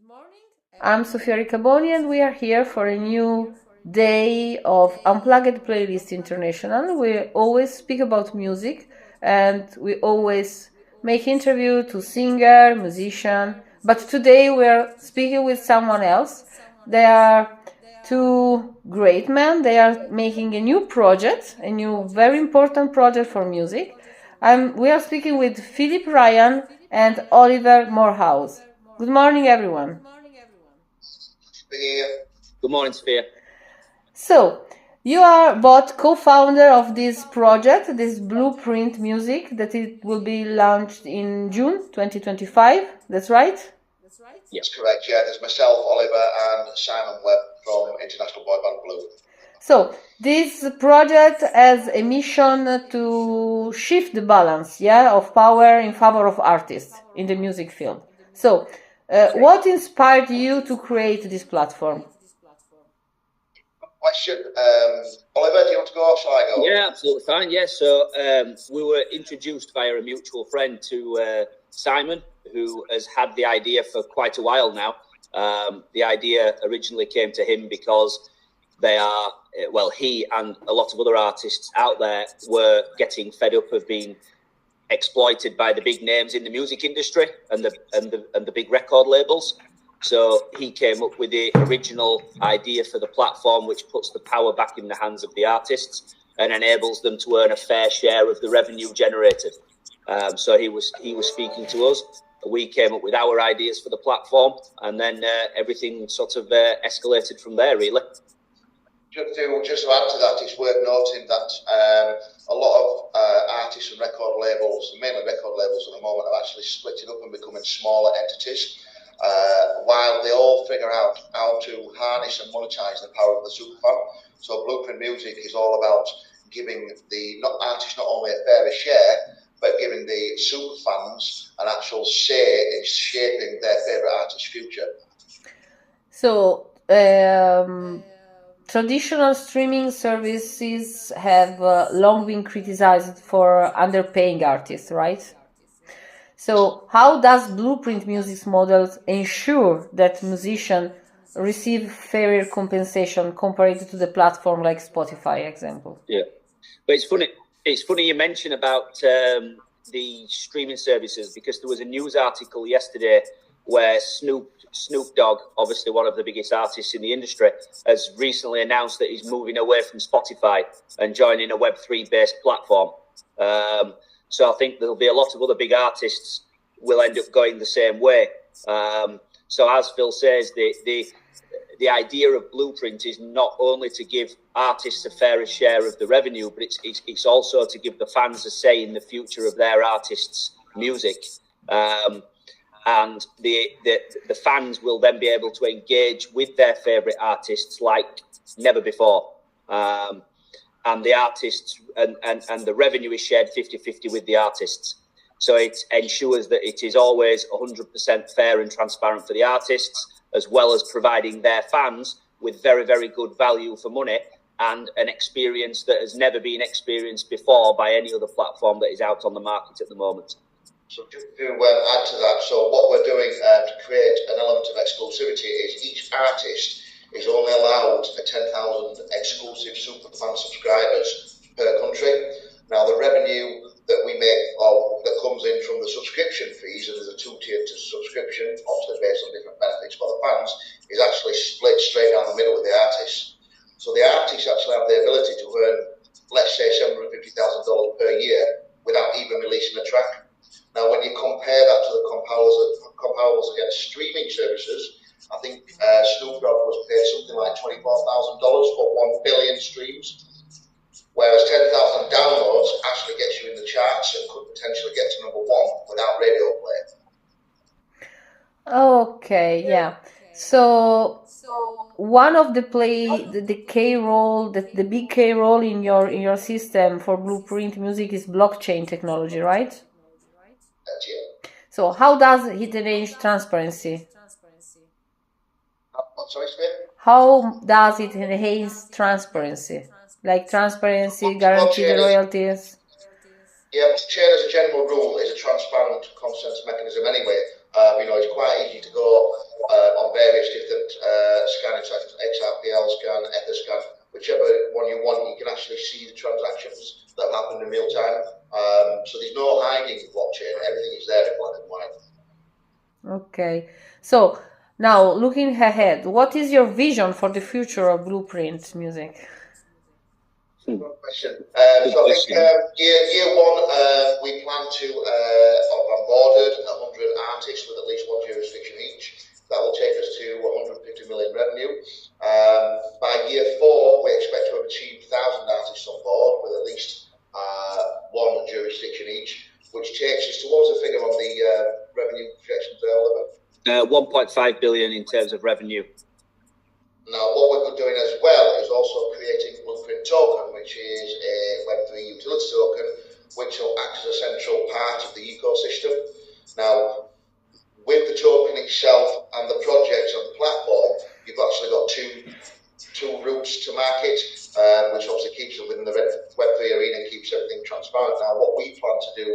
morning. I'm Sofia Ricaboni, and we are here for a new day of Unplugged Playlist International. We always speak about music, and we always make interview to singer, musician. But today we are speaking with someone else. They are two great men. They are making a new project, a new very important project for music. We are speaking with Philip Ryan and Oliver Morehouse. Good morning, everyone. Good morning, Sophia. So, you are both co-founder of this project, this Blueprint Music, that it will be launched in June 2025. That's right? Yes, correct. Yeah, there's myself, Oliver, and Simon Webb from International Boy Band Blue. So, this project has a mission to shift the balance, of power in favor of artists in the music field. So, what inspired you to create this platform? Question. Oliver, do you want to go or shall I go? Yeah, absolutely fine. Yeah, so we were introduced via a mutual friend to Simon, who has had the idea for quite a while now. The idea originally came to him because he and a lot of other artists out there were getting fed up of being exploited by the big names in the music industry and the big record labels. So he came up with the original idea for the platform, which puts the power back in the hands of the artists and enables them to earn a fair share of the revenue generated. So he was speaking to us. We came up with our ideas for the platform, and then everything sort of escalated from there, really. Just to add to that, it's worth noting that a lot of artists and record labels, mainly record labels at the moment, are actually splitting up and becoming smaller entities, while they all figure out how to harness and monetize the power of the superfan. So Blueprint Music is all about giving the artists not only a fairer share, but giving the superfans an actual say in shaping their favourite artist's future. So, traditional streaming services have long been criticized for underpaying artists, right? So how does Blueprint Music's models ensure that musicians receive fairer compensation compared to the platform like Spotify, example? Yeah, but it's funny you mention about the streaming services, because there was a news article yesterday where Snoop Dogg, obviously one of the biggest artists in the industry, has recently announced that he's moving away from Spotify and joining a Web3 based platform. So I think there'll be a lot of other big artists will end up going the same way. So as Phil says, the idea of Blueprint is not only to give artists a fairer share of the revenue, but it's also to give the fans a say in the future of their artists' music. And the fans will then be able to engage with their favourite artists like never before. And the artists and the revenue is shared 50-50 with the artists. So it ensures that it is always 100% fair and transparent for the artists, as well as providing their fans with very, very good value for money and an experience that has never been experienced before by any other platform that is out on the market at the moment. So just to add to that, so what we're doing to create an element of exclusivity is each artist is only allowed 10,000 exclusive superfan subscribers per country. Now the revenue that we make, or that comes in from the subscription fees, and there's a two-tiered subscription, obviously based on different benefits for the fans, is actually split straight down the middle with the artists. So the artists actually have the ability to earn, let's say, $750,000 per year without even releasing a track. Now, when you compare that to the comparables against streaming services, I think Snoop Dogg was paid something like $24,000 for 1 billion streams, whereas 10,000 downloads actually gets you in the charts and could potentially get to number one without radio play. Okay, yeah. So one of the key role, the big key role in your system for Blueprint Music is blockchain technology, right? That's it. So how does it enhance transparency? Sorry, Smith? How does it enhance transparency? Like transparency, guarantee the royalties? Yeah, blockchain as a general rule is a transparent consent mechanism anyway. It's quite easy to go Okay. So now looking ahead, what is your vision for the future of Blueprint Music? Good question. So I think year one, we plan to have onboarded 100 artists with at least one jurisdiction each. That will take us to 150 million revenue. By year four, we expect to have achieved 1,000 artists on board with at least one jurisdiction each, which takes us towards a figure on the revenue projections there, Oliver. 1.5 billion in terms of revenue. Now, what we're doing as well is also creating Blueprint Token, which is a Web3 utility token, which will act as a central part of the ecosystem. Now, with the token itself and the projects on the platform, you've actually got two routes to market, which obviously keeps it within the Web3 arena, keeps everything transparent. Now, what we plan to do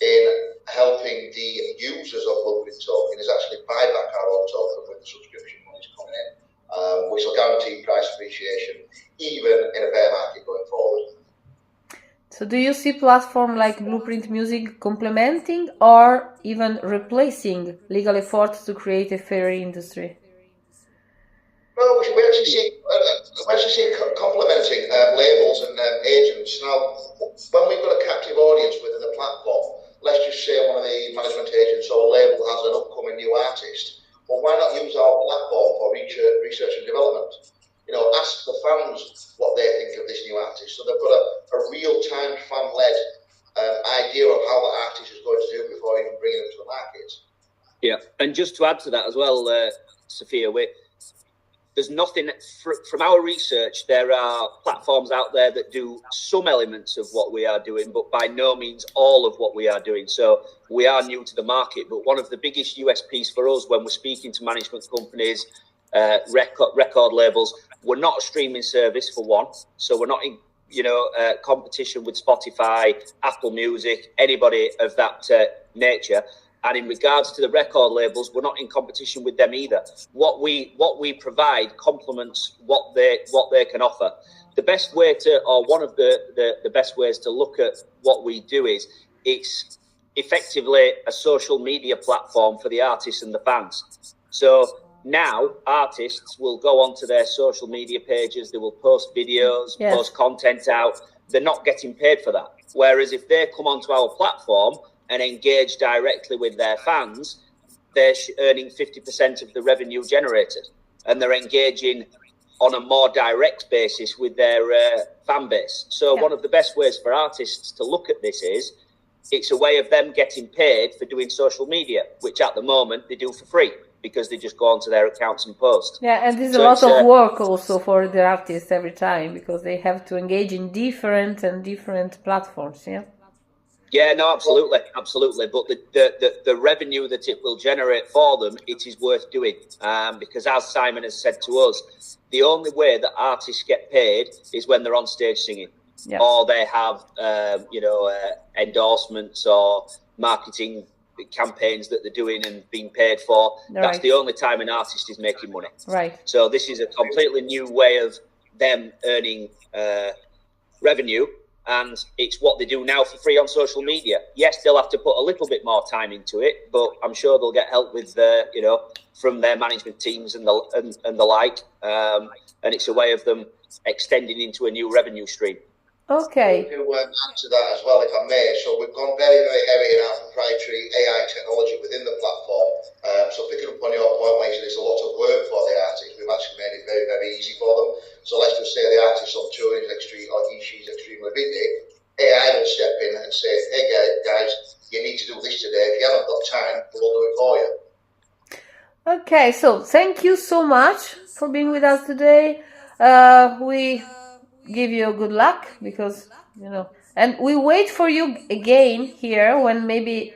in helping the users of Blueprint Token is actually buy back our own token with the subscription monies coming in. Which will guarantee price appreciation even in a bear market going forward. So do you see platform like Blueprint Music complementing or even replacing legal efforts to create a fairer industry? Well, we actually see complementing labels and agents. Now, when we've got a captive audience within the platform, let's just say one of the management agents or label has an upcoming new artist. Well, why not use our platform for research and development? You know, ask the fans what they think of this new artist. So they've got a real-time fan-led idea of how the artist is going to do before even bringing them to the market. Yeah, and just to add to that as well, Sophia, there's nothing from our research. There are platforms out there that do some elements of what we are doing, but by no means all of what we are doing. So we are new to the market. But one of the biggest USPs for us when we're speaking to management companies, record labels, we're not a streaming service for one. So we're not in competition with Spotify, Apple Music, anybody of that nature. And in regards to the record labels, we're not in competition with them either. What we provide complements what they can offer. The best way to, or one of the best ways to look at what we do is it's effectively a social media platform for the artists and the fans. So now artists will go onto their social media pages, they will post videos, post content out. They're not getting paid for that. Whereas if they come onto our platform and engage directly with their fans, they're earning 50% of the revenue generated. And they're engaging on a more direct basis with their fan base. So one of the best ways for artists to look at this is, it's a way of them getting paid for doing social media, which at the moment they do for free because they just go onto their accounts and post. Yeah, and there's a lot of work also for the artists every time because they have to engage in different platforms, yeah? Yeah, no, absolutely. But the revenue that it will generate for them, it is worth doing. Because as Simon has said to us, the only way that artists get paid is when they're on stage singing, or they have, endorsements or marketing campaigns that they're doing and being paid for. That's the only time an artist is making money. Right. So this is a completely new way of them earning revenue. And it's what they do now for free on social media. Yes, they'll have to put a little bit more time into it, but I'm sure they'll get help with, from their management teams and the like. And it's a way of them extending into a new revenue stream. Okay. To add to that as well, if I may. So we've gone very, very heavy in our proprietary AI technology within the platform. So picking up on your point, where there's a lot of work for the artists, we've actually made it very, very easy for them. So let's just say the artist on tour is she's extremely busy. AI will step in and say, hey guys, you need to do this today. If you haven't got time, we'll do it for you. Okay, so thank you so much for being with us today. We give you good luck because, and we wait for you again here when maybe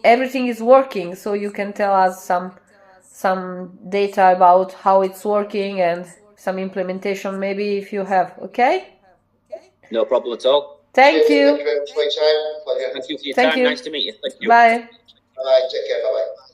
everything is working, so you can tell us some data about how it's working and some implementation maybe if you have. Okay? No problem at all. Thank you. Thank you very much for your time. Pleasure. Thank you for your time. Nice to meet you. Thank you. Bye. Bye. Take care. Bye-bye.